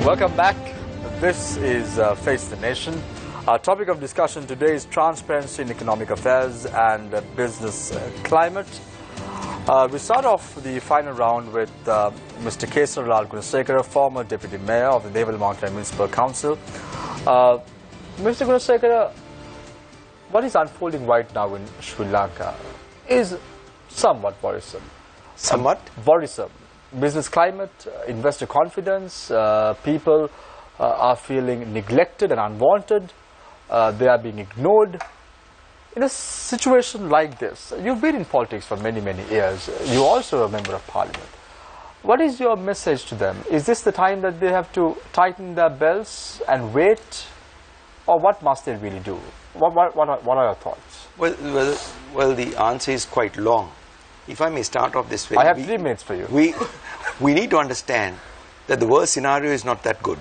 Welcome back. This is Face the Nation. Our topic of discussion today is transparency in economic affairs and business climate. We start off the final round with Mr. Kesaralal Gunasekara, former Deputy Mayor of the Deval Mountain Municipal Council. Mr. Gunasekara, what is unfolding right now in Sri Lanka is somewhat worrisome. Somewhat? Worrisome. Business climate, investor confidence, people are feeling neglected and unwanted. They are being ignored. In a situation like this, you've been in politics for many, many years. You're also a member of parliament. What is your message to them? Is this the time that they have to tighten their belts and wait? Or what must they really do? What are your thoughts? Well, the answer is quite long. If I may start off this way. I have 3 minutes for you. We need to understand that the worst scenario is not that good.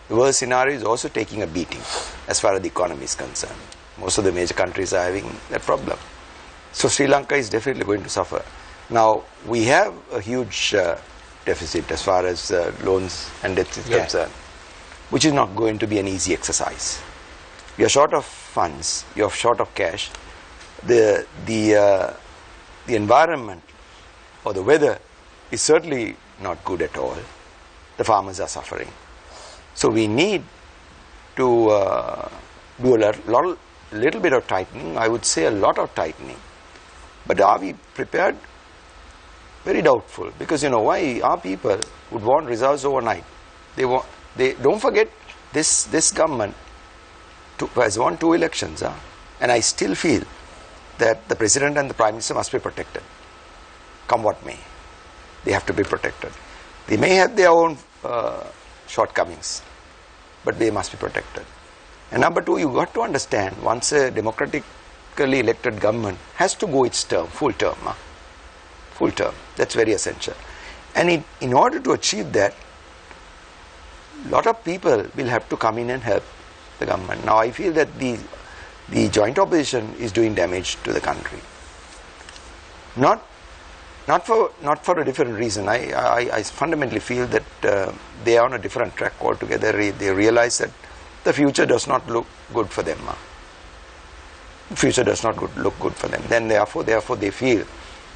The worst scenario is also taking a beating as far as the economy is concerned. Most of the major countries are having that problem. So Sri Lanka is definitely going to suffer. Now, we have a huge deficit as far as loans and debts is concerned, which is not going to be an easy exercise. You are short of funds, you are short of cash. The environment or the weather is certainly not good at all. The farmers are suffering. So we need to do a little bit of tightening. I would say a lot of tightening. But are we prepared? Very doubtful. Because you know why? Our people would want results overnight. They don't forget this government has won 2 elections. And I still feel that the President and the Prime Minister must be protected. Come what may. They have to be protected. They may have their own shortcomings, but they must be protected. And number 2, you got to understand, once a democratically elected government has to go its term, full term. Full term. That's very essential. And in order to achieve that, a lot of people will have to come in and help the government. Now, I feel that the joint opposition is doing damage to the country. Not for a different reason. I fundamentally feel that they are on a different track altogether. They realize that the future does not look good for them. The future does not look good for them. Then therefore they feel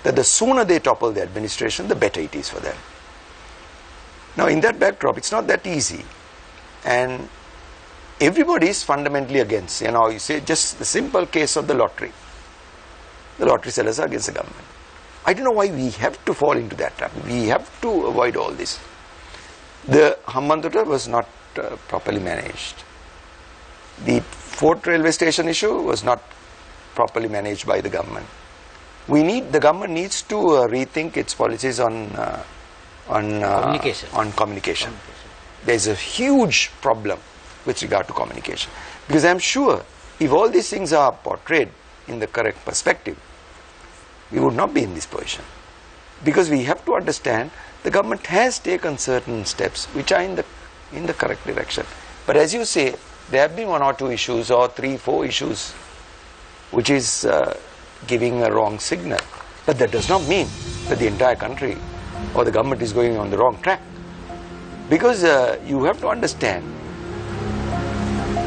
that the sooner they topple the administration, the better it is for them. Now in that backdrop, it's not that easy. And everybody is fundamentally against. You say just the simple case of the lottery. The lottery sellers are against the government. I don't know why we have to fall into that trap. We have to avoid all this. The Hambantota was not properly managed. The Fort railway station issue was not properly managed by the government. The government needs to rethink its policies on communication. There is a huge problem with regard to communication. Because I am sure if all these things are portrayed in the correct perspective, we would not be in this position. Because we have to understand the government has taken certain steps which are in the correct direction. But as you say, there have been 1 or 2 issues or 3, 4 issues which is giving a wrong signal. But that does not mean that the entire country or the government is going on the wrong track. Because you have to understand,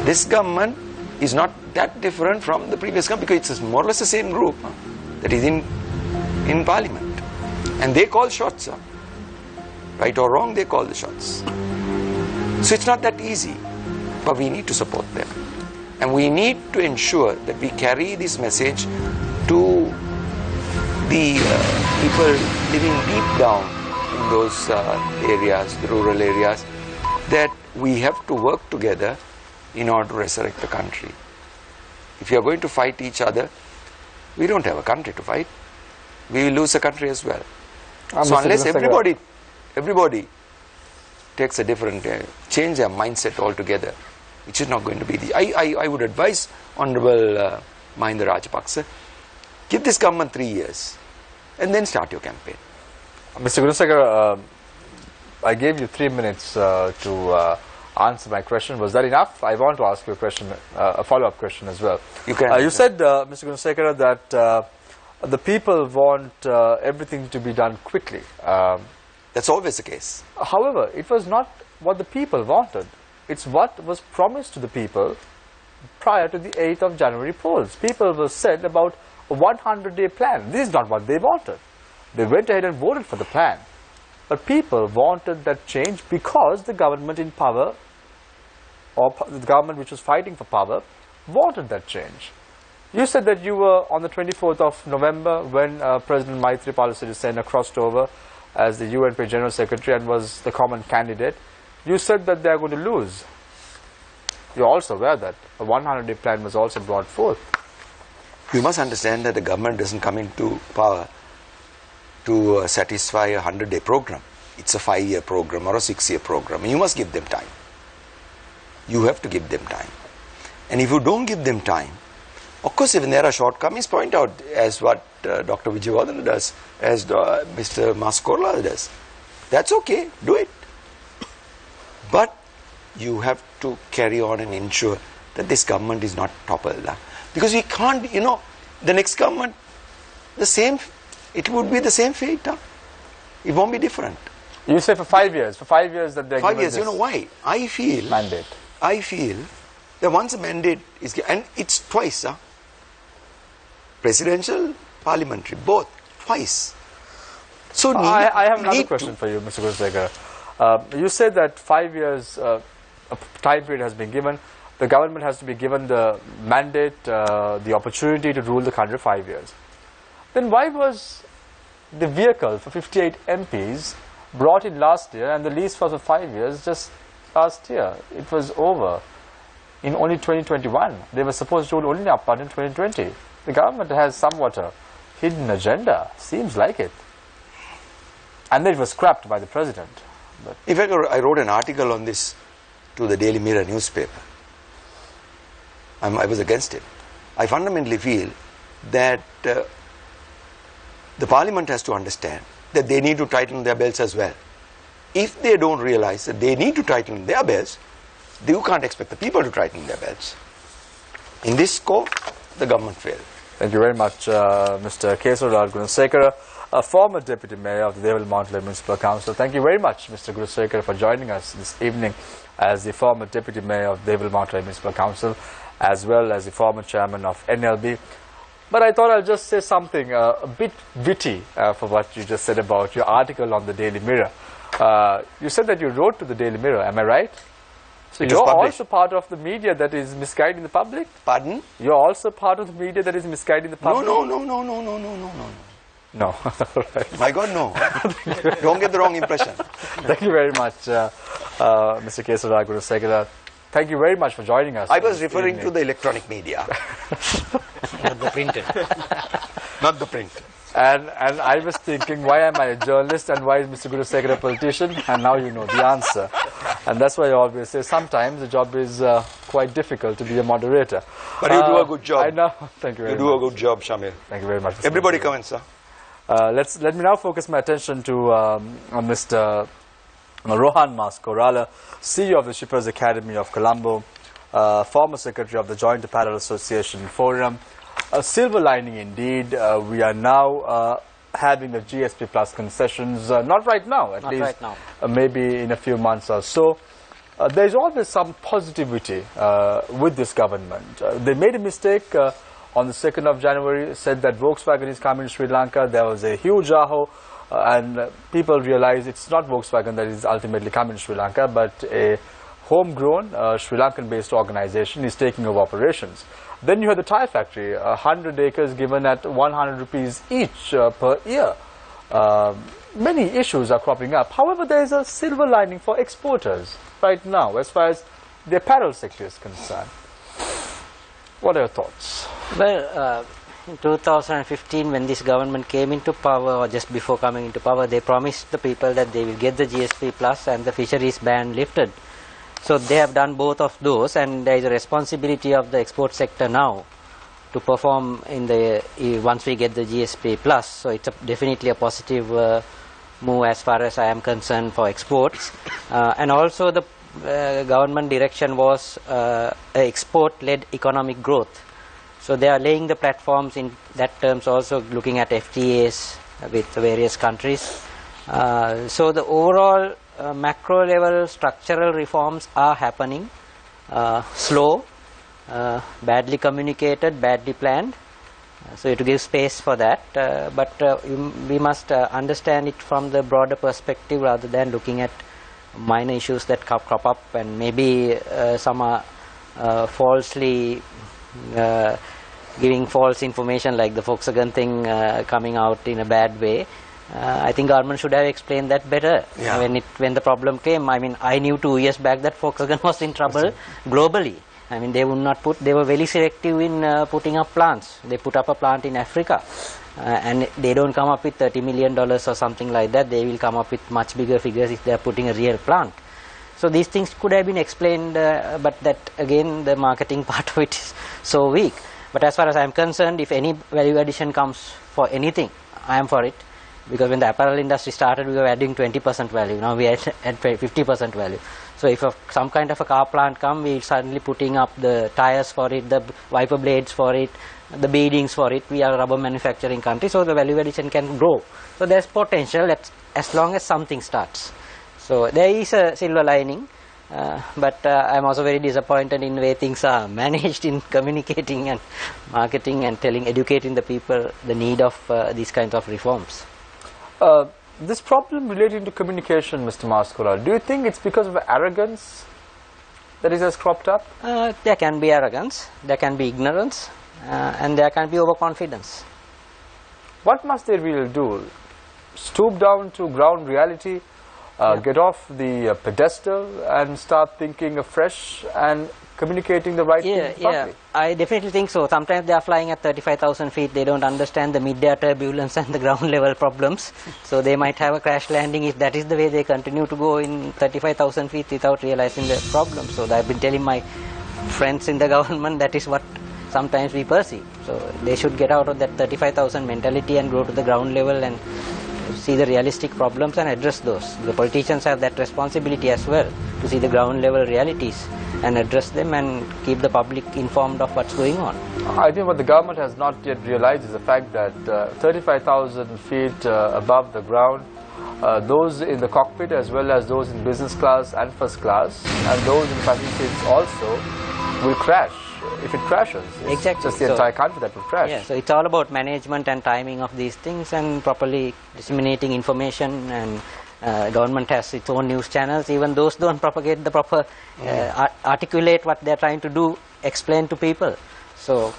this government is not that different from the previous government because it's more or less the same group that is in parliament. And they call shots. Right or wrong, they call the shots. So it's not that easy. But we need to support them. And we need to ensure that we carry this message to the people living deep down in those areas, the rural areas, that we have to work together in order to resurrect the country. If you are going to fight each other, we don't have a country to fight. We will lose the country as well. So unless everybody takes a different, change their mindset altogether, which is not going to be I would advise Honorable Mahinda Rajapaksa, give this government 3 years and then start your campaign. Mr. Gunasekara, I gave you 3 minutes to answer my question. Was that enough? I want to ask you a question, a follow-up question as well. You can. You said, Mr. Gunasekara, that the people want everything to be done quickly. That's always the case. However, it was not what the people wanted. It's what was promised to the people prior to the 8th of January polls. People were said about a 100-day plan. This is not what they wanted. They went ahead and voted for the plan. But people wanted that change because the government in power, or the government which was fighting for power, wanted that change. You said that you were on the 24th of November when President Maithripala Sirisena crossed over as the UNP General Secretary and was the common candidate. You said that they are going to lose. You're also aware that a 100-day plan was also brought forth. You must understand that the government doesn't come into power to satisfy a 100-day program. It's a 5-year program or a 6-year program. And you must give them time. You have to give them time. And if you don't give them time, of course, even there are shortcomings, point out, as what Dr. Vijayawardena does, as Mr. Maskorla does. That's okay, do it. But you have to carry on and ensure that this government is not toppled. Because we can't, the next government, it would be the same fate. It won't be different. You say for 5 years, that they're 5 years, you know why? I feel that once a mandate is given, and it's twice, presidential, parliamentary, both, twice. So I have another question for you, Mr. Gurusekara. You said that 5 years a time period has been given. The government has to be given the mandate, the opportunity to rule the country 5 years. Then why was the vehicle for 58 MPs brought in last year and the lease was for 5 years just last year? It was over in only 2021. They were supposed to rule only up until 2020. The government has somewhat a hidden agenda, seems like it. And then it was scrapped by the president. But in fact, I wrote an article on this to the Daily Mirror newspaper. I was against it. I fundamentally feel that the parliament has to understand that they need to tighten their belts as well. If they don't realize that they need to tighten their belts, you can't expect the people to tighten their belts. In this scope, the government failed. Thank you very much, Mr. Kesaralal Gunasekara, a former Deputy Mayor of the Devilmontla Municipal Council. Thank you very much, Mr. Gunasekara, for joining us this evening as the former Deputy Mayor of Devilmontla Municipal Council, as well as the former Chairman of NLB. But I thought I'll just say something a bit witty for what you just said about your article on the Daily Mirror. You said that you wrote to the Daily Mirror, am I right? So you're also part of the media that is misguiding the public? Pardon? You're also part of the media that is misguiding the public? No. No. Right. My God, no. Don't get the wrong impression. Thank you very much, Mr. Kesaralal Gunasekara. Thank you very much for joining us. I was referring to the electronic media. Not the printed. Not the print. And I was thinking, why am I a journalist and why is Mr. Gunasekara a politician? And now you know the answer. And that's why I always say sometimes the job is quite difficult to be a moderator. But you do a good job. I know. Thank you very much. You do a good job, Shamil. Thank you very much. Everybody come in, sir. Let me now focus my attention to Mr. Rohan Maskorala, CEO of the Shippers Academy of Colombo, former Secretary of the Joint Apparel Association Forum. A silver lining indeed. We are now having the GSP Plus concessions, not right now, at least maybe in a few months or so. There's always some positivity with this government. They made a mistake on the 2nd of January, said that Volkswagen is coming to Sri Lanka. There was a huge aho, and people realized it's not Volkswagen that is ultimately coming to Sri Lanka, but a homegrown Sri Lankan-based organization is taking over operations. Then you have the tyre factory, 100 acres given at 100 rupees each per year. Many issues are cropping up. However, there is a silver lining for exporters right now as far as the apparel sector is concerned. What are your thoughts? Well, in 2015, when this government came into power, or just before coming into power, they promised the people that they will get the GSP Plus and the fisheries ban lifted. So they have done both of those, and there is a responsibility of the export sector now to perform in the once we get the GSP Plus. So it's definitely a positive move as far as I am concerned for exports. And also the government direction was export-led economic growth. So they are laying the platforms in that terms, also looking at FTAs with various countries. So the overall macro level structural reforms are happening, slow, badly communicated, badly planned. So you have to give space for that, but we must understand it from the broader perspective rather than looking at minor issues that crop up, and maybe some are falsely giving false information, like the Volkswagen thing coming out in a bad way. I think government should have explained that better. Yeah. When the problem came. I mean, I knew 2 years back that Volkswagen was in trouble globally. I mean, they would not put, they were very selective in putting up plants. They put up a plant in Africa, and they don't come up with $30 million or something like that. They will come up with much bigger figures if they are putting a real plant. So these things could have been explained, but that again, the marketing part of it is so weak. But as far as I am concerned, if any value addition comes for anything, I am for it. Because when the apparel industry started, we were adding 20% value. Now we are at 50% value. So if some kind of a car plant comes, we are suddenly putting up the tires for it, the wiper blades for it, the beadings for it. We are a rubber manufacturing country, so the value addition can grow. So there's potential as long as something starts. So there is a silver lining, but I'm also very disappointed in the way things are managed in communicating and marketing and educating the people the need of these kinds of reforms. This problem relating to communication, Mr. Maskura, do you think it's because of arrogance that it has cropped up? There can be arrogance, there can be ignorance, and there can be overconfidence. What must they really do? Stoop down to ground reality, get off the pedestal and start thinking afresh and communicating the right thing properly? I definitely think so. Sometimes they are flying at 35,000 feet. They don't understand the mid-air turbulence and the ground level problems. So they might have a crash landing if that is the way they continue to go in 35,000 feet without realizing the problem. So I've been telling my friends in the government that is what sometimes we perceive. So they should get out of that 35,000 mentality and go to the ground level and see the realistic problems and address those. The politicians have that responsibility as well, to see the ground level realities and address them and keep the public informed of what's going on. I think what the government has not yet realized is the fact that 35,000 feet above the ground, those in the cockpit as well as those in business class and first class and those in passenger seats also will crash. If it crashes, it's exactly. just the entire country that will crash. Yeah, so it's all about management and timing of these things and properly disseminating information, and government has its own news channels. Even those don't propagate the proper, articulate what they're trying to do, explain to people. So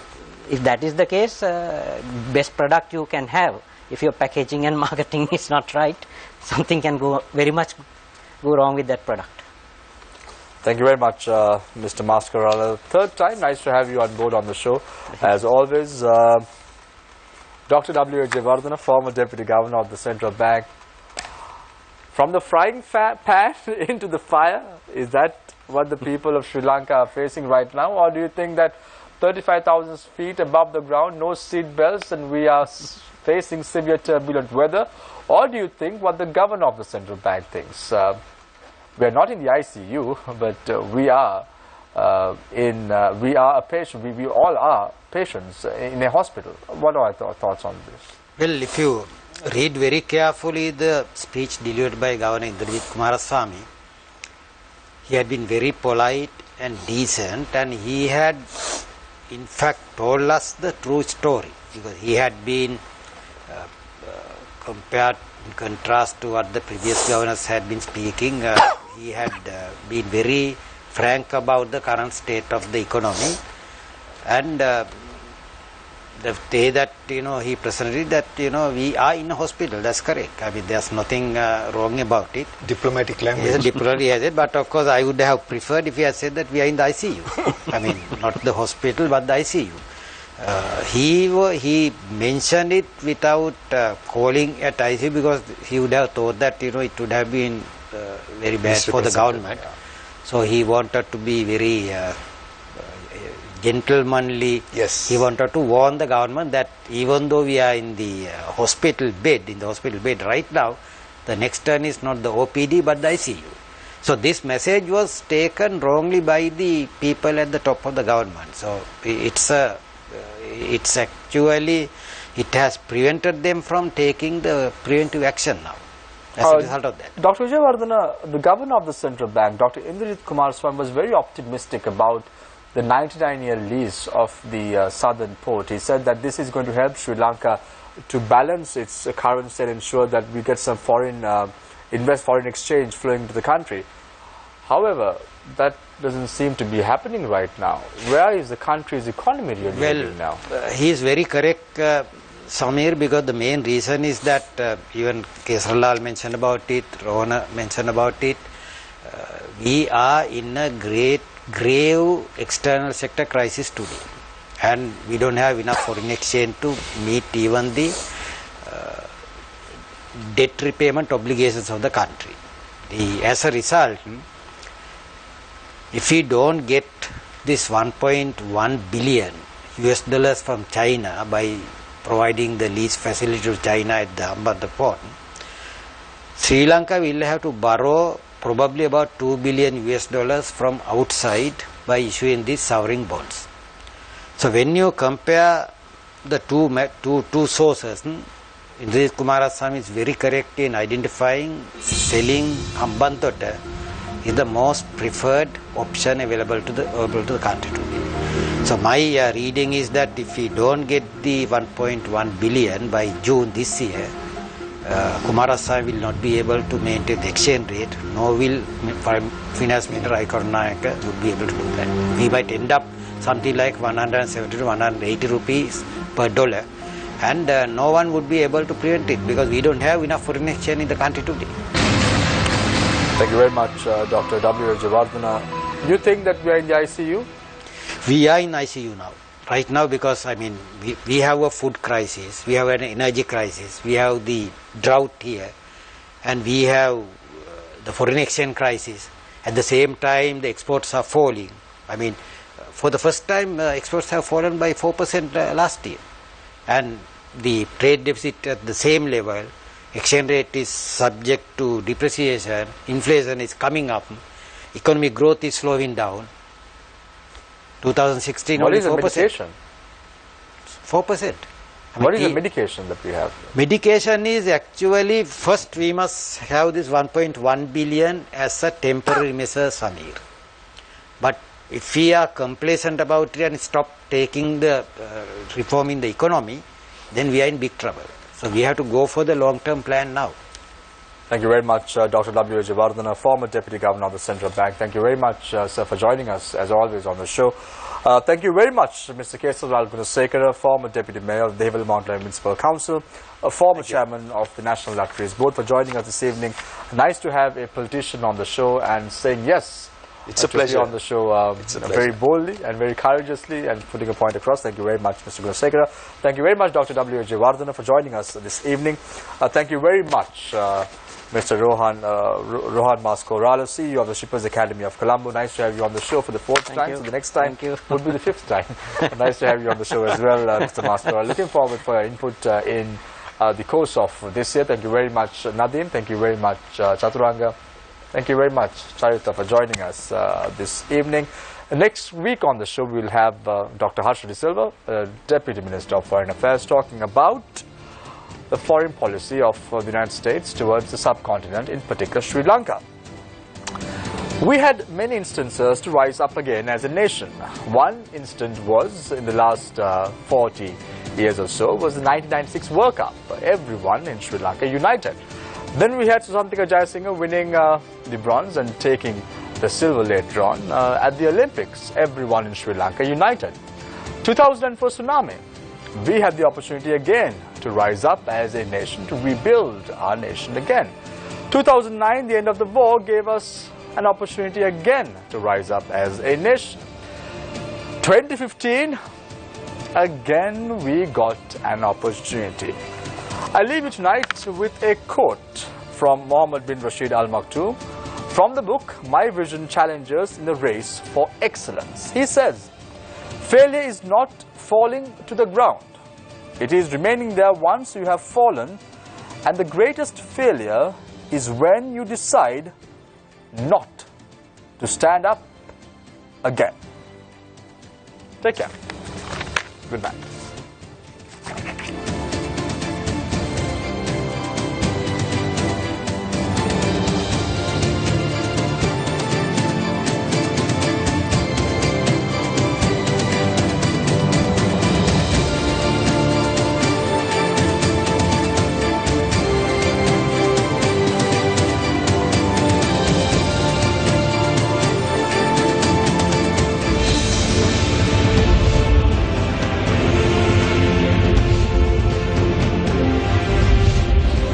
if that is the case, best product you can have, if your packaging and marketing is not right, something can go wrong with that product. Thank you very much, Mr. Maskura. Third time, nice to have you on board on the show. As always, Dr. W. Jayawardena, former Deputy Governor of the Central Bank. From the frying pan into the fire, is that what the people of Sri Lanka are facing right now? Or do you think that 35,000 feet above the ground, no seat belts, and we are facing severe turbulent weather? Or do you think what the Governor of the Central Bank thinks? We are not in the ICU, but we are a patient. We all are patients in a hospital. What are your thoughts on this? Well, if you read very carefully the speech delivered by Governor Indrajit Kumaraswamy, he had been very polite and decent, and he had in fact told us the true story, because he had been compared in contrast to what the previous governors had been speaking. He had been very frank about the current state of the economy, and the day that he presented that we are in a hospital, that's correct. I mean, there's nothing wrong about it. Diplomatic language. Yes, diplomatic has it, but of course I would have preferred if he had said that we are in the ICU. I mean, not the hospital but the ICU. He mentioned it without calling at ICU, because he would have thought that it would have been very bad for the government. So he wanted to be very gentlemanly. Yes. He wanted to warn the government that even though we are in the hospital bed right now, the next turn is not the OPD but the ICU. So this message was taken wrongly by the people at the top of the government. So it's actually, it has prevented them from taking the preventive action now. as a result of that. Dr. Vijayawardena, the governor of the central bank, Dr. Indrajit Kumaraswamy, was very optimistic about the 99-year lease of the southern port. He said that this is going to help Sri Lanka to balance its currency and ensure that we get some foreign exchange flowing into the country. However, that doesn't seem to be happening right now. Where is the country's economy really heading now? He is very correct, Samir, because the main reason is that even Kesarlal mentioned about it, Rohana mentioned about it, we are in a grave external sector crisis today, and we don't have enough foreign exchange to meet even the debt repayment obligations of the country. As a result, if we don't get this 1.1 billion US dollars from China by providing the lease facility to China at the Hambantota port, Sri Lanka will have to borrow probably about 2 billion US dollars from outside by issuing these sovereign bonds. So when you compare the two sources, Indrajit Kumaraswamy is very correct in identifying selling Hambantota is the most preferred option available to the country today. So my reading is that if we don't get the 1.1 billion by June this year, Kumaraswamy will not be able to maintain the exchange rate, nor will Finance Minister Aikarnayaka would be able to do that. We might end up something like 170 to 180 rupees per dollar, and no one would be able to prevent it because we don't have enough foreign exchange in the country today. Thank you very much, Dr. W. Vijayawardena. You think that we are in the ICU? We are in ICU now. Right now, because I mean, we have a food crisis, we have an energy crisis, we have the drought here, and we have the foreign exchange crisis. At the same time, the exports are falling. I mean, for the first time, exports have fallen by 4% last year. And the trade deficit at the same level, exchange rate is subject to depreciation, inflation is coming up, economic growth is slowing down. 2016 what only is the 4%. medication? 4%. What is the medication that we have? Medication is actually, first we must have this 1.1 billion as a temporary measure, Samir. But if we are complacent about it and stop taking the reforming the economy, then we are in big trouble. So we have to go for the long-term plan now. Thank you very much, Dr. W. Vijayawardena, former Deputy Governor of the Central Bank. Thank you very much, sir, for joining us, as always, on the show. Thank you very much, Mr. Kesarlal Gunasekara, former Deputy Mayor of the Deval Mountain Municipal Council, a former Chairman of the National Lotteries Board, for joining us this evening. Nice to have a politician on the show and saying yes. It's a pleasure on the show very boldly and very courageously and putting a point across. Thank you very much, Mr. Gunasekara. Thank you very much, Dr. W. Vijayawardena, for joining us this evening. Thank you very much, Mr. Rohan Mascorala, CEO of the Shippers Academy of Colombo. Nice to have you on the show for the fourth time. So the next time would be the fifth time. Nice to have you on the show as well, Mr. Mascorala. Looking forward for your input in the course of this year. Thank you very much, Nadeem. Thank you very much, Chaturanga. Thank you very much, Charita, for joining us this evening. Next week on the show, we will have Dr. Harsha De Silva, Deputy Minister of Foreign Affairs, talking about the foreign policy of the United States towards the subcontinent, in particular Sri Lanka. We had many instances to rise up again as a nation. One instance was in the last 40 years or so was the 1996 World Cup. Everyone in Sri Lanka united. Then we had Susantika Jayasinghe winning the bronze and taking the silver later on at the Olympics. Everyone in Sri Lanka united. 2004 tsunami. We had the opportunity again to rise up as a nation, to rebuild our nation again. 2009, the end of the war, gave us an opportunity again to rise up as a nation. 2015, again we got an opportunity. I leave you tonight with a quote from Mohammed bin Rashid Al Maktoum from the book My Vision Challengers in the Race for Excellence. He says, failure is not falling to the ground. It is remaining there once you have fallen, and the greatest failure is when you decide not to stand up again. Take care. Good night.